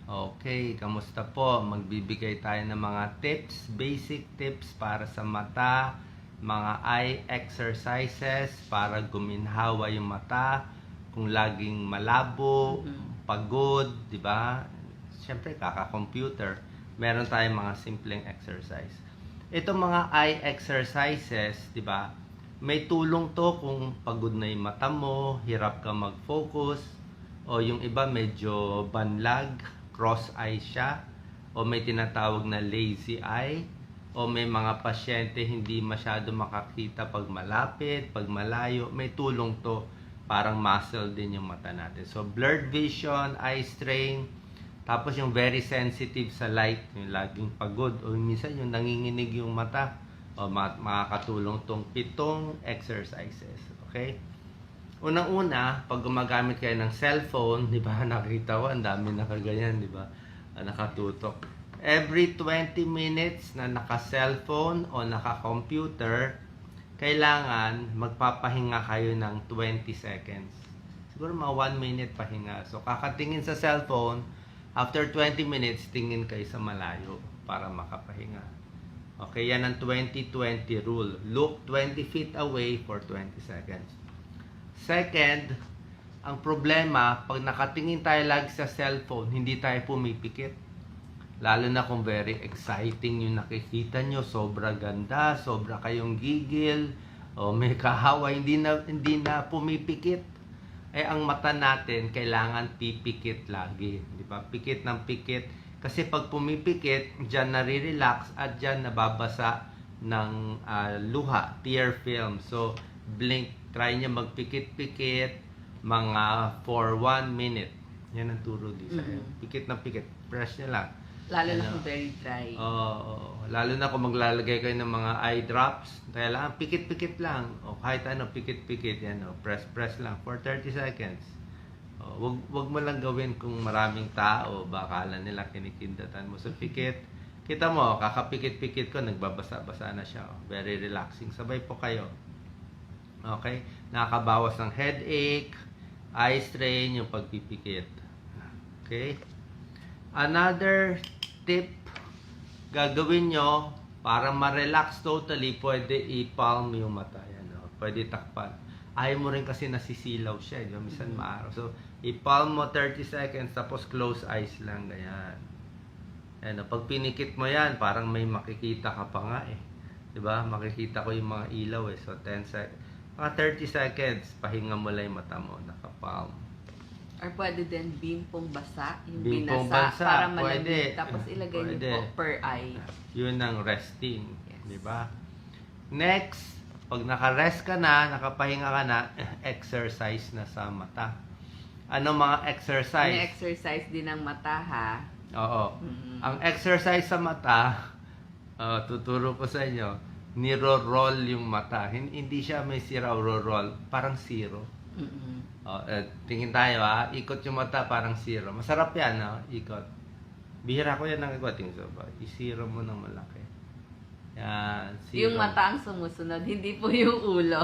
Okay, kamusta po? Magbibigay tayo ng mga tips, basic tips para sa mata, mga eye exercises para guminhawa yung mata, kung laging malabo, pagod, di ba? Siyempre, kaka-computer. Meron tayong mga simpleng exercise. Itong mga eye exercises, di ba? May tulong to kung pagod na yung mata mo, hirap ka mag-focus, o yung iba medyo banlag, cross eye siya, o may tinatawag na lazy eye, o may mga pasyente hindi masyado makakita pag malapit, pag malayo, may tulong to, parang muscle din yung mata natin. So blurred vision, eye strain, tapos yung very sensitive sa light, yung laging pagod, o minsan yung nanginginig yung mata, o makakatulong tong 7 exercises. Okay? Unang-una, pag gumagamit kayo ng cellphone, di ba, nakita ko, ang dami nakaganyan, di ba, nakatutok. Every 20 minutes na naka-cellphone o naka-computer, kailangan magpapahinga kayo ng 20 seconds. Siguro mga 1 minute pahinga. So, kakatingin sa cellphone, after 20 minutes, tingin kayo sa malayo para makapahinga. Okay, yan ang 20-20 rule. Look 20 feet away for 20 seconds. Second, ang problema, pag nakatingin tayo lagi sa cellphone, hindi tayo pumipikit. Lalo na kung very exciting yung nakikita nyo, sobra ganda, sobra kayong gigil, o may kahawa, hindi na pumipikit. Eh, ang mata natin, kailangan pipikit lagi. Di ba? Pikit ng pikit. Kasi pag pumipikit, dyan nare-relax at dyan nababasa ng luha, tear film. So, blink. Try niya magpikit-pikit mga for 1 minute. Yan ang turo dito. Pikit na pikit. Press niya lang. Lalo na kung very dry. Lalo na kung maglalagay kayo ng mga eye drops. Kailangan pikit-pikit lang. O kahit ano, pikit-pikit. Yan, press lang for 30 seconds. Wag mo lang gawin kung maraming tao. Baka akala nila kinikindatan mo. So pikit. Kita mo, kakapikit-pikit ko, nagbabasa-basa na siya. Very relaxing. Sabay po kayo. Okay? Nakakabawas ng headache, eye strain, yung pagpipikit. Okay? Another tip gagawin nyo para ma-relax totally, pwede i-palm yung mata. Yan, pwede takpan. Ayaw mo rin kasi nasisilaw siya. Minsan maaraw. So, i-palm mo 30 seconds tapos close eyes lang. Ganyan. Yan, pag pinikit mo yan, parang may makikita ka pa nga eh. Diba? Makikita ko yung mga ilaw eh. So, 10 seconds. Mga 30 seconds, pahinga mo lang yung mata mo, nakapalm. Or pwede din bimpong basa, yung Bimpong binasa, basa, para pwede. malamig. Tapos ilagay niyo Pwede. po per eye. Yun ang resting. Yes. Diba? Next, pag naka-rest ka na, nakapahinga ka na, exercise na sa mata. Ano mga exercise? May exercise din ng mata, ha? Oo. Ang exercise sa mata, tuturo ko sa inyo, niro-roll yung mata. Hindi siya may zero roll, parang zero. Tingin tayo ha, ikot yung mata parang zero. Masarap yan, no? Ikot. Bihira ko yan ng ikot. I-zero mo ng malaki. Yan, zero. Yung mata ang sumusunod, hindi po yung ulo.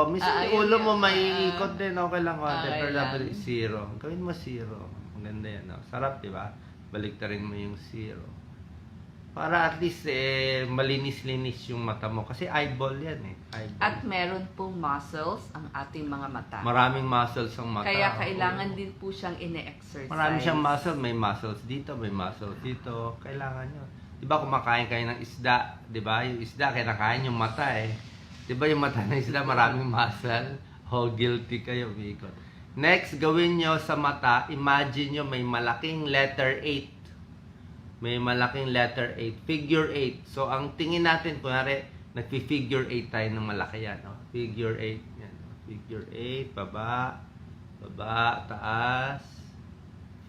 Minsan yung ulo mo may ikot din, okay lang konti, Okay pero dapat lang. zero. Gawin mo zero. Maganda yan, no? Sarap, di ba? Baliktarin mo yung zero. Para at least malinis-linis yung mata mo. Kasi eyeball yan eh. Eyeball. At meron pong muscles ang ating mga mata. Maraming muscles ang mata. Kaya kailangan din po siyang ine-exercise. Marami siyang muscle. May muscles dito, may muscles dito. Kailangan nyo. Diba kumakain kayo ng isda? Diba? Yung isda, kinakain yung mata eh. Diba yung mata ng isda, maraming muscle? Oh, guilty kayo, Mikot. Next, gawin nyo sa mata, imagine nyo may malaking letter 8. May malaking letter 8. Figure 8. So, ang tingin natin, kunwari, nagpi-figure 8 tayo ng malaki yan. No? Figure 8. Yan, no? Figure 8. Baba. Baba. Taas.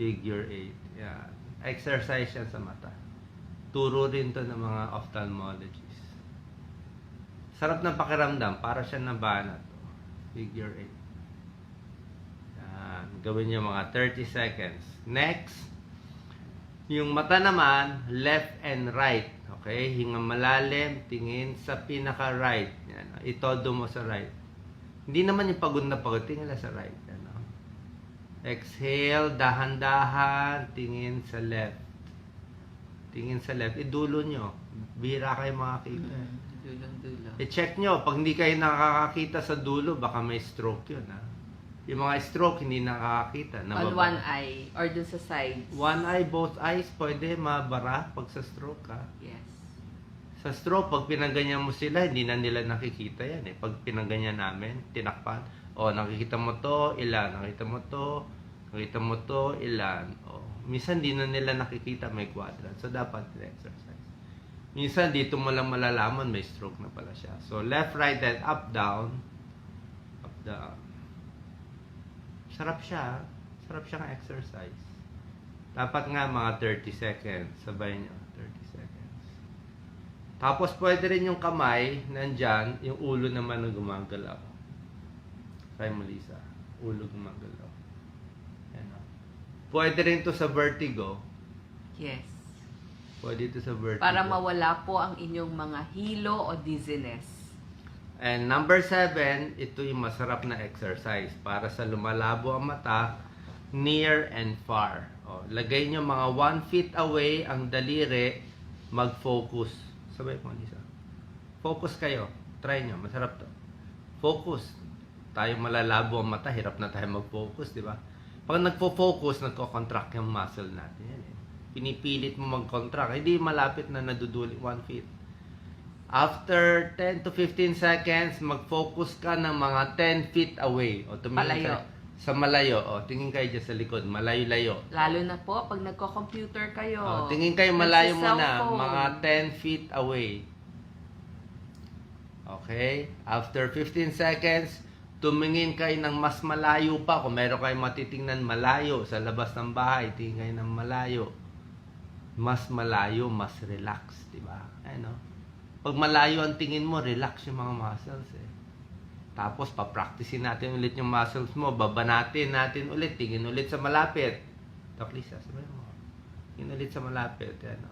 Figure 8. Yan. Exercise yan sa mata. Turo rin to ng mga ophthalmologists. Sarap ng pakiramdam. Para siya nabanat. Figure 8. Yan. Gawin nyo mga 30 seconds. Next. Yung mata naman, left and right. Okay? Hinga malalim, tingin sa pinaka-right. Yan. Itodo mo sa right. Hindi naman yung pagod na pagod, tingin lang sa right. Ano? Exhale, dahan-dahan, tingin sa left. Tingin sa left. Idulo nyo. Bihira kayo makakita. Dulong-dulo. I-check nyo. Pag hindi kayo nakakakita sa dulo, baka may stroke yun. Ha? Yung mga stroke, hindi nakakakita. On one eye or dun sa sides. One eye, both eyes, pwede mabara pag sa stroke. Ha? Yes. Sa stroke, pag pinaganyan mo sila, hindi na nila nakikita yan. Pag pinaganyan namin, tinakpan. O, nakikita mo to, ilan. Nakita mo to, ilan. O, minsan di na nila nakikita may quadrant. So, dapat exercise. Minsan, dito mo lang malalaman may stroke na pala siya. So, left, right, and up, down. Up, down. Sarap siya. Sarap siyang exercise. Dapat nga mga 30 seconds. Sabay nyo, 30 seconds. Tapos, pwede rin yung kamay, nandyan, yung ulo naman na gumagalaw. Try mo, Lisa. Ulo gumagalaw. Yan o. Pwede rin to sa vertigo. Yes. Pwede ito sa vertigo. Para mawala po ang inyong mga hilo o dizziness. And number 7, ito yung masarap na exercise para sa lumalabo ang mata, near and far. O, lagay nyo mga 1 feet away ang daliri, mag-focus. Sabay mo, Lisa. Focus kayo. Try nyo. Masarap to. Focus. Tayo malalabo ang mata, hirap na tayo mag-focus, di ba? Pag nagfo-focus, nagko-contract yung muscle natin. Yan, pinipilit mo mag-contract, hindi malapit na naduduli 1 feet. After 10 to 15 seconds, mag-focus ka ng mga 10 feet away. O tumingin Malayo. ka sa malayo. O tingin kayo dyan sa likod, malayo-layo. Lalo na po pag nagko-computer kayo. O, tingin kayo malayo muna, nagsa-cellphone. mga 10 feet away. Okay? After 15 seconds, tumingin kayo ng mas malayo pa. Kung meron kayong matitingnan malayo sa labas ng bahay, tingin kayo ng malayo. Mas malayo, mas relax, di ba? Ano? Pag malayo ang tingin mo, relax yung mga muscles eh. Tapos, papracticein natin ulit yung muscles mo. Babanatin natin ulit. Tingin ulit sa malapit. Tok, Lisa, sabi mo. Tingin ulit sa malapit. Ano?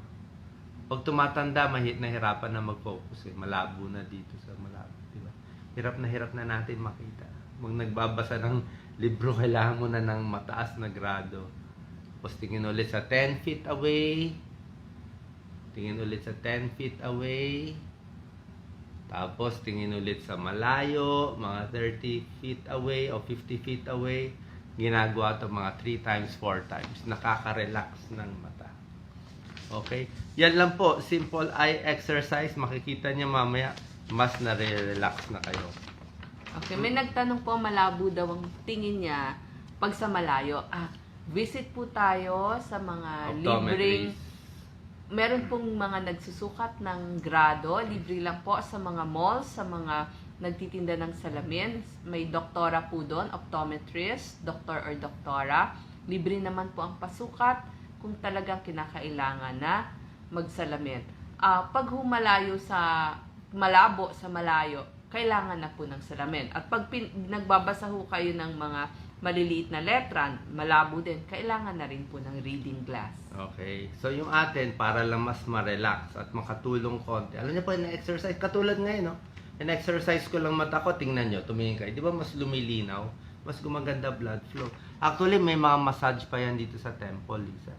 Pag tumatanda, nahirapan na mag-focus eh. Malabo na dito sa malapit. Di ba? Hirap na natin makita. Pag nagbabasa ng libro, kailangan mo na ng mataas na grado. Tapos tingin ulit sa 10 feet away. Tingin ulit sa 10 feet away. Tapos tingin ulit sa malayo, mga 30 feet away o 50 feet away. Ginagawa ito mga 3 times, 4 times. Nakaka-relax ng mata. Okay? Yan lang po. Simple eye exercise. Makikita niyo mamaya, mas nare-relax na kayo. Okay, may nagtanong po, malabo daw ang tingin niya pag sa malayo. Visit po tayo sa mga libreng, meron pong mga nagsusukat ng grado, libre lang po sa mga malls, sa mga nagtitinda ng salamin. May doktora po doon, optometrist, doktor or doktora. Libre naman po ang pasukat kung talagang kinakailangan na magsalamin. Pag humalayo sa malabo sa malayo, kailangan na po ng salamin. At pag nagbabasa ho kayo ng mga maliliit na letra, malabo din, kailangan na rin po ng reading glass. Okay. So, yung atin, para lang mas ma-relax at makatulong konti. Alam niyo po, na-exercise, katulad ngayon, no? In-exercise ko lang mata ko, tingnan nyo, tumingin kayo. Di ba mas lumilinaw? Mas gumaganda blood flow. Actually, may mga massage pa yan dito sa temple, Lisa.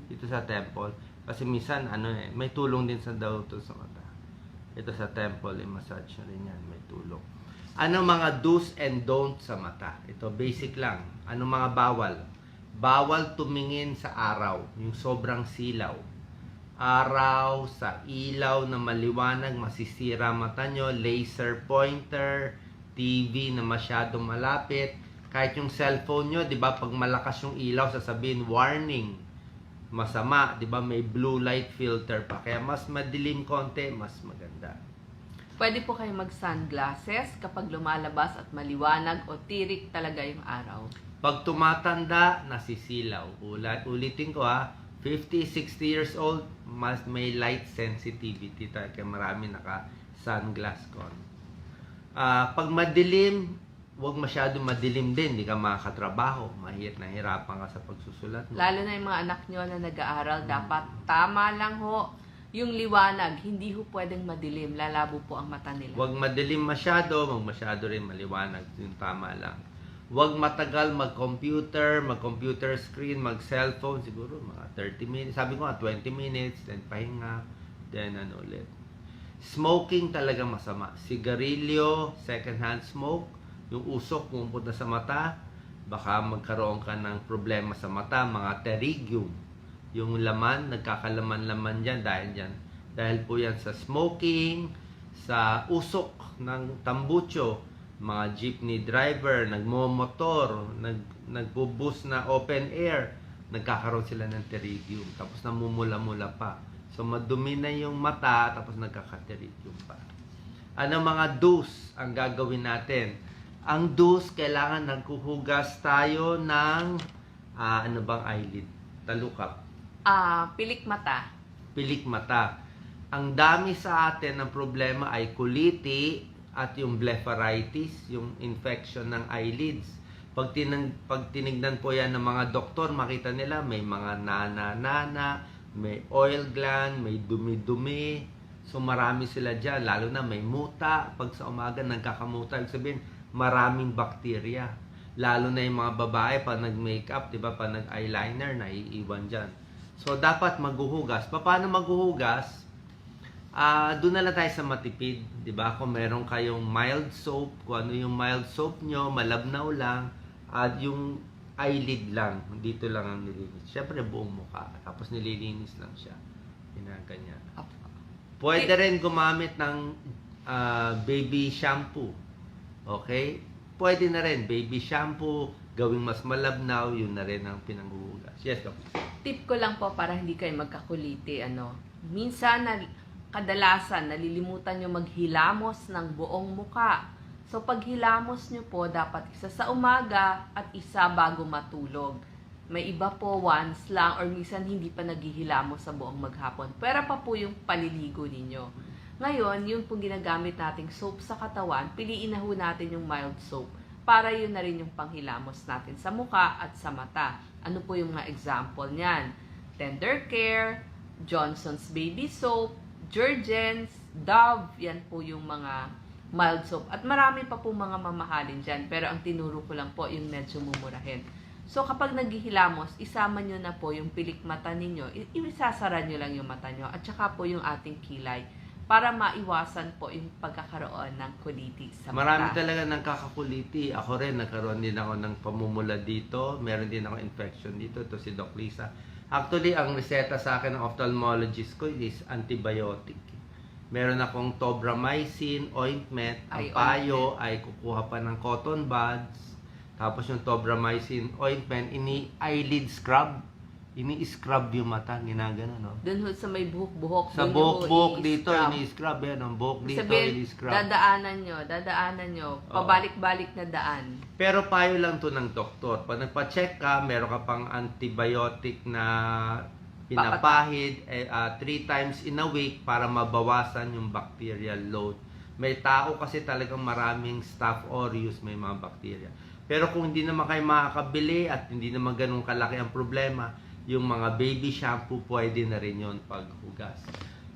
Dito sa temple. Kasi minsan, may tulong din sa daw to sa mata. Ito sa temple, massage na rin yan, may tulong. Ano mga do's and don'ts sa mata? Ito, basic lang. Ano mga bawal? Bawal tumingin sa araw, yung sobrang silaw. Araw, sa ilaw na maliwanag, masisira mata nyo, laser pointer, TV na masyadong malapit. Kahit yung cellphone nyo, di ba, pag malakas yung ilaw, sasabihin, warning. Masama, di ba, may blue light filter pa. Kaya mas madilim konti, mas maganda. Pwede po kayo mag-sunglasses kapag lumalabas at maliwanag o tirik talaga yung araw. Pag tumatanda, nasisilaw. Ulitin ko 50, 60 years old, mas may light sensitivity tayo. Kaya marami naka-sunglass ko. Pag madilim, huwag masyado madilim din. Hindi ka makakatrabaho. Nahirapan ka sa pagsusulat mo. Lalo na yung mga anak nyo na nag-aaral, dapat tama lang ho. Yung liwanag, hindi ho pwedeng madilim. Lalabo po ang mata nila. Huwag madilim masyado, huwag masyado rin maliwanag. Yung tama lang. Huwag matagal mag-computer screen, mag-cellphone, siguro mga 30 minutes. Sabi ko nga, 20 minutes, then pahinga, then ano ulit. Smoking talaga masama. Sigarilyo, second-hand smoke, yung usok pumupunta sa mata, baka magkaroon ka ng problema sa mata, mga pterygium. Yung laman, nagkakalaman-laman dyan dahil Dahil po yan sa smoking, sa usok ng tambucho, mga jeepney driver, nagmomotor, nagbubus na open air, nagkakaroon sila ng pterygium. Tapos namumula-mula pa. So madumi na yung mata, tapos nagkaka-pterygium pa. Ano mga do's ang gagawin natin? Ang do's, kailangan naghuhugas tayo ng ano bang eyelid? Talukap. Pilik mata. Pilik mata. Ang dami sa atin ng problema ay kuliti at yung blepharitis, yung infection ng eyelids. Pag tinignan po yan ng mga doktor, makita nila may mga nana-nana, may oil gland, may dumi-dumi. So marami sila dyan, lalo na may muta. Pag sa umaga nagkakamuta, ibig sabihin maraming bakterya. Lalo na yung mga babae, pag nag-makeup, diba, pag nag-eyeliner, naiiwan dyan. So dapat maghuhugas. Paano maghuhugas? Doon na lang tayo sa matipid, 'di ba? Kung meron kayong mild soap, kung ano yung mild soap nyo, malabnaw lang, at yung eyelid lang, dito lang ang nililinis. Syempre buong mukha, tapos nililinis lang siya. Ginaganyan. Pwede rin gumamit ng baby shampoo. Okay? Pwede na rin baby shampoo, gawing mas malabnaw, yun na rin ang pinanghuhugas. Yes, Doc. Tip ko lang po para hindi kayo magkakuliti, minsan kadalasan nalilimutan nyo maghilamos ng buong muka. So pag hilamos nyo po, dapat isa sa umaga at isa bago matulog. May iba po once lang or minsan hindi pa naghihilamos sa buong maghapon. Pero pa po yung paliligo ninyo. Ngayon, yung po ginagamit nating soap sa katawan, piliin na ho natin yung mild soap para yun na rin yung panghilamos natin sa muka at sa mata. Ano po yung mga example niyan? Tender Care, Johnson's Baby Soap, Jergens, Dove, yan po yung mga mild soap. At marami pa po mga mamahalin dyan. Pero ang tinuro ko lang po yung medyo mumurahin. So kapag naghihilamos, isama nyo na po yung pilik mata ninyo. Isasara nyo lang yung mata nyo. At saka po yung ating kilay. Para maiwasan po yung pagkakaroon ng kuliti sa mata. Marami talaga ng kakakuliti. Ako rin, nagkaroon din ako ng pamumula dito. Meron din ako infection dito. Ito si Doc Lisa. Actually, ang reseta sa akin ng ophthalmologist ko is antibiotic. Meron akong tobramycin ointment. Ang payo ay kukuha pa ng cotton buds. Tapos yung tobramycin ointment, eyelid scrub. Ini-scrub yung mata, ginagano, no? Doon sa may buhok-buhok. Sa buhok-buhok dito, ini-scrub yan. Ang buhok dito, ini-scrub. Dadaanan nyo. Pabalik-balik na daan. Pero payo lang to ng doktor. Pag nagpa-check ka, meron ka pang antibiotic na pinapahid 3 times in a week para mabawasan yung bacterial load. May tao kasi talagang maraming Staph aureus, may mga bacteria. Pero kung hindi naman kayo makakabili at hindi naman ganun kalaki ang problema, yung mga baby shampoo, pwede na rin yun paghugas.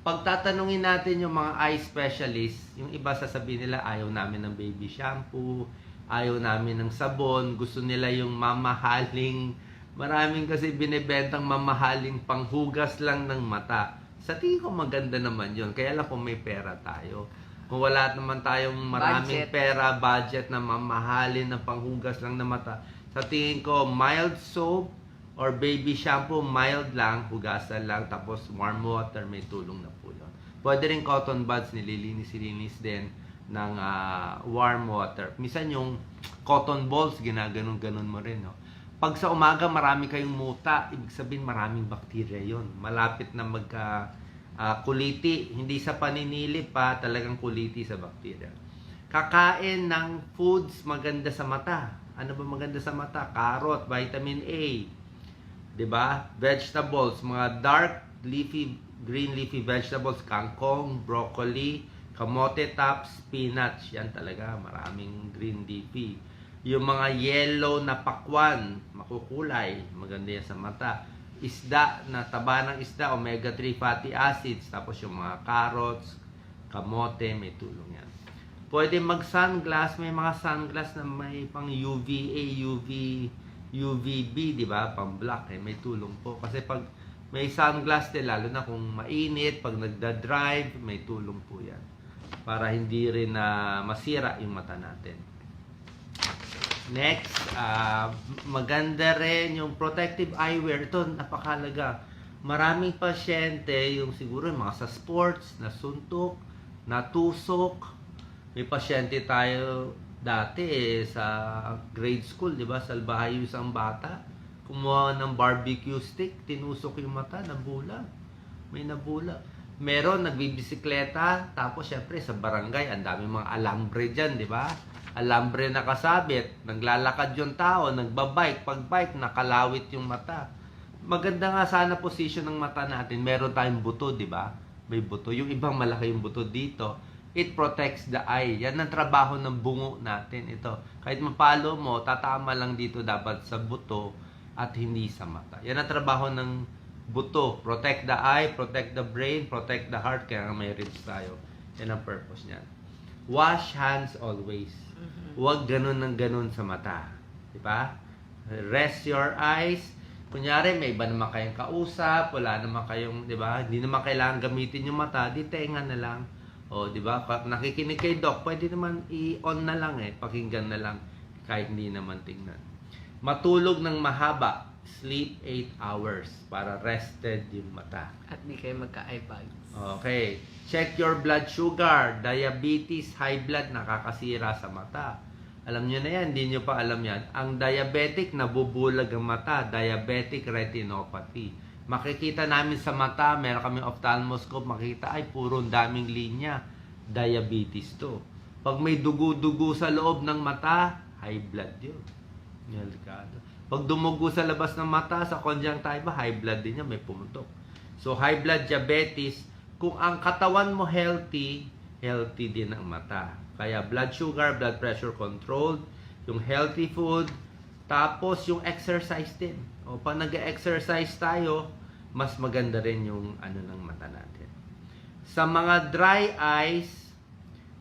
Pag tatanungin natin yung mga eye specialist, yung iba sasabihin nila, ayaw namin ng baby shampoo, ayaw namin ng sabon, gusto nila yung mamahaling, maraming kasi binibentang mamahaling panghugas lang ng mata. Sa tingin ko maganda naman yun, kaya lang kung may pera tayo. Kung wala naman tayong maraming budget na mamahalin ng panghugas lang ng mata, sa tingin ko mild soap, or baby shampoo, mild lang, hugasan lang, tapos warm water, may tulong na po yun. Pwede rin cotton buds, nililinis din ng warm water. Minsan yung cotton balls, ginaganon-ganon mo rin. No? Pag sa umaga marami kayong muta, ibig sabihin maraming bakterya yon. Malapit na kuliti, hindi sa paninilip pa, talagang kuliti sa bakterya. Kakain ng foods maganda sa mata. Ano ba maganda sa mata? Carrot, vitamin A. 'Di ba? Vegetables, mga dark leafy, green leafy vegetables, kangkong, broccoli, kamote tops, spinach. Yan talaga, maraming green leafy. Yung mga yellow na pakwan, makukulay, maganda yan sa mata. Isda, na taba ng isda, omega-3 fatty acids, tapos yung mga carrots, kamote, may tulong yan. Pwede mag-sunglass, may mga sunglass na may pang UVA, UVB, di ba? Pang black may tulong po. Kasi pag may sunglass din, lalo na kung mainit, pag nagda-drive, may tulong po yan. Para hindi rin masira yung mata natin. Next, maganda rin yung protective eyewear. Ito, napakalaga. Maraming pasyente, yung siguro yung mga sa sports, nasuntok, natusok. May pasyente tayo dati sa grade school, di ba? Salbahay yung isang bata. Kumuha ng barbecue stick, tinusok yung mata, nabulag. May nabulag. Meron, nagbibisikleta, tapos syempre sa barangay, ang dami mga alambre dyan, di ba? Alambre nakasabit, naglalakad yung tao, nagbabike, pag-bike, nakalawit yung mata. Maganda nga sana position ng mata natin. Meron tayong buto, di ba? May buto. Yung ibang malaki yung buto dito. It protects the eye. Yan ang trabaho ng bungo natin. Ito. Kahit mapalo mo, tatama lang dito dapat sa buto at hindi sa mata. Yan ang trabaho ng buto. Protect the eye, protect the brain, protect the heart. Kaya may ribs tayo. Yan ang purpose niyan. Wash hands always. Huwag ganun ng ganun sa mata. Diba? Rest your eyes. Kunyari, may iba naman kayong kausap, wala naman kayong, diba? Hindi naman kailangan gamitin yung mata, di tenga na lang. O, diba? Nakikinig kay Doc, pwede naman i-on na lang pakinggan na lang kahit hindi naman tingnan. Matulog ng mahaba, sleep 8 hours para rested yung mata. At di kayo magka-eye bags. Okay. Check your blood sugar. Diabetes, high blood, nakakasira sa mata. Alam nyo na yan, hindi nyo pa alam yan. Ang diabetic, nabubulag ang mata. Diabetic retinopathy. Makikita namin sa mata, meron kaming ophthalmoscope, makikita, ay, puro daming linya. Diabetes to. Pag may dugo-dugo sa loob ng mata, high blood yun. Delikado. Pag dumugo sa labas ng mata, sa conjunctiva, high blood din yan, may pumutok. So, high blood diabetes, kung ang katawan mo healthy, healthy din ang mata. Kaya blood sugar, blood pressure controlled, yung healthy food, tapos yung exercise din. O pag nag-exercise tayo, mas maganda rin yung ng mata natin. Sa mga dry eyes,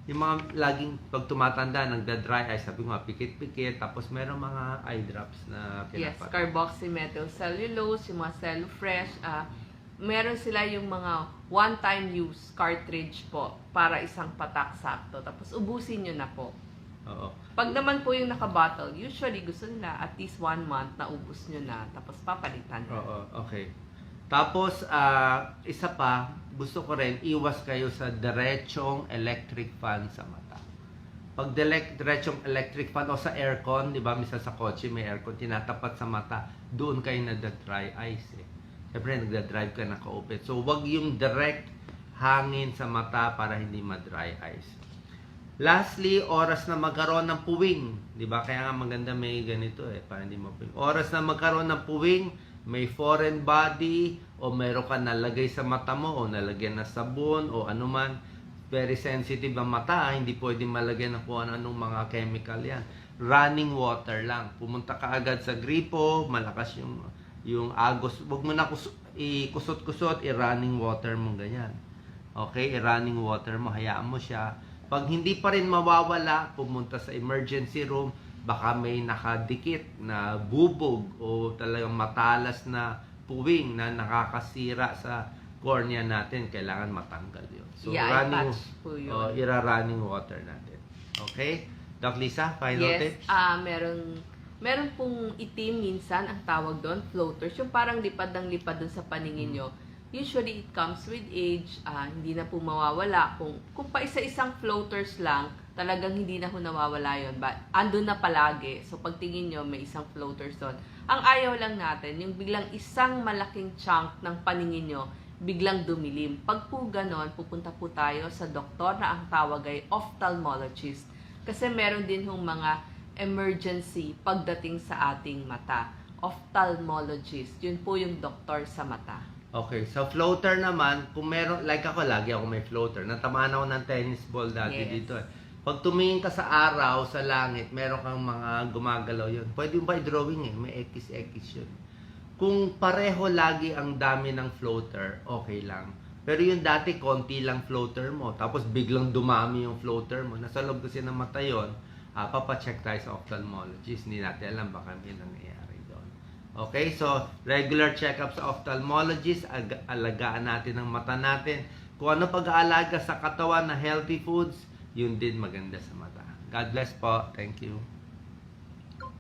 yung mga laging pag tumatanda, nagda-dry eyes, sabi ko nga, pikit-pikit, tapos meron mga eye drops na Yes, pinapatay. carboxymethylcellulose, yung mga Cellofresh, meron sila yung mga one-time use cartridge po para isang patak sakto. Tapos ubusin nyo na po. Oo. Pag naman po yung naka-bottle, usually gusto nila at least 1 month na ubus nyo na. Tapos papalitan na. Oo, okay. Tapos, isa pa, gusto ko rin, iwas kayo sa diretsong electric fan sa mata. Pag diretsong electric fan o sa aircon, di ba, misa sa kotse may aircon, tinatapat sa mata, doon kayo nagda-dry eyes Siyempre, nagda-drive ka naka-open. So, wag yung direct hangin sa mata para hindi ma-dry eyes. Lastly, oras na magkaroon ng puwing. Di ba? Kaya nga maganda may ganito para hindi mapuwing. Oras na magkaroon ng puwing, may foreign body, o meron ka nalagay sa mata mo, o nalagyan na sabon, o anuman. Very sensitive ang mata, hindi pwedeng malagyan ng kung anong mga chemical yan. Running water lang. Pumunta ka agad sa gripo, malakas yung agos. Huwag mo na ikusot-kusot, i-running water mo ganyan. Okay, i-running water mo, hayaan mo siya. Pag hindi pa rin mawawala, pumunta sa emergency room, baka may nakadikit na bubog o talagang matalas na puwing na nakakasira sa cornea natin, kailangan matanggal yun. So, running, po yun. ira-running water natin. Okay? Doc Lisa, final tips? Meron pong itim minsan, ang tawag doon, floaters. Yung parang lipad ng lipad doon sa paningin nyo. Usually, it comes with age. Hindi na po mawawala. Kung pa isa-isang floaters lang, talagang hindi na po nawawala yun. But, andun na palagi. So, pagtingin nyo, may isang floaters doon. Ang ayaw lang natin, yung biglang isang malaking chunk ng paningin nyo, biglang dumilim. Pag po ganon, pupunta po tayo sa doktor na ang tawag ay ophthalmologist. Kasi meron din hong mga emergency pagdating sa ating mata. Ophthalmologist. Yun po yung doktor sa mata. Okay, sa floater naman, kung meron, like ako, lagi ako may floater. Natamaan ako ng tennis ball dati dito Pag tumingin ka sa araw, sa langit, meron kang mga gumagalaw yun. Pwede mo ba i-drawing may X yun. Kung pareho lagi ang dami ng floater, okay lang. Pero yung dati, konti lang floater mo. Tapos biglang dumami yung floater mo. Nasa loob kasi ng mata yun. Papacheck tayo sa ophthalmologist. Hindi natin alam baka may nangyayari doon. Okay, so regular check-up sa ophthalmologist. Alagaan natin ang mata natin. Kung ano pag-aalaga sa katawan na healthy foods, yun din maganda sa mata. God bless po. Thank you.